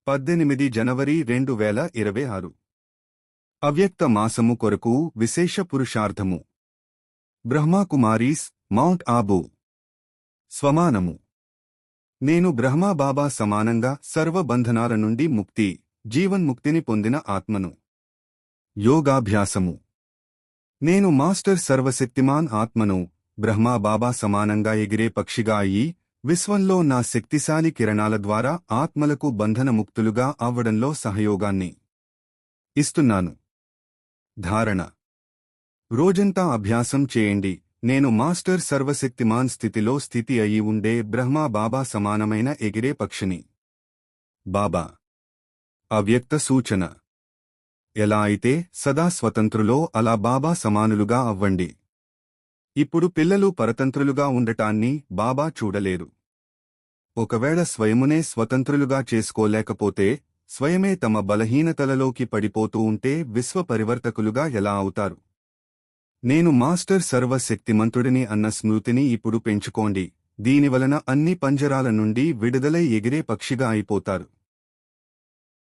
18 జనవరి 2026 అవ్యక్త మాసము కొరకు విశేష పురుషార్థము బ్రహ్మకుమారీస్ మౌంట్ ఆబూ స్వమానము నేను బ్రహ్మా బాబా సమానంగా సర్వ బంధనాల నుండి ముక్తి జీవన్ముక్తిని పొందిన ఆత్మను. యోగాభ్యాసము నేను మాస్టర్ సర్వశక్తిమాన్ ఆత్మను బ్రహ్మా బాబా సమానంగా ఎగిరే పక్షిగా అయ్యి విశ్వంలో నా శక్తిశాలి కిరణాల ద్వారా ఆత్మలకు బంధనముక్తులుగా అవ్వడంలో సహయోగాన్ని ఇస్తున్నాను. ధారణ రోజంతా అభ్యాసం చేయండి. నేను మాస్టర్ సర్వశక్తిమాన్ స్థితిలో స్థితి అయి ఉండే బ్రహ్మా బాబా సమానమైన ఎగిరే పక్షిని. బాబా అవ్యక్త సూచన ఎలా అయితే సదా స్వతంత్రులో అలా బాబా సమానులుగా అవ్వండి. ఇప్పుడు పిల్లలు పరతంత్రులుగా ఉండటాన్ని బాబా చూడలేరు. ఒకవేళ స్వయమునే స్వతంత్రులుగా చేసుకోలేకపోతే స్వయమే తమ బలహీనతలలోకి పడిపోతూ ఉంటే విశ్వ పరివర్తకులుగా ఎలా అవుతారు? నేను మాస్టర్ సర్వశక్తిమంతుడిని అన్న స్మృతిని ఇప్పుడు పెంచుకోండి. దీనివలన అన్ని పంజరాల నుండి విడుదలై ఎగిరే పక్షిగా అయిపోతారు.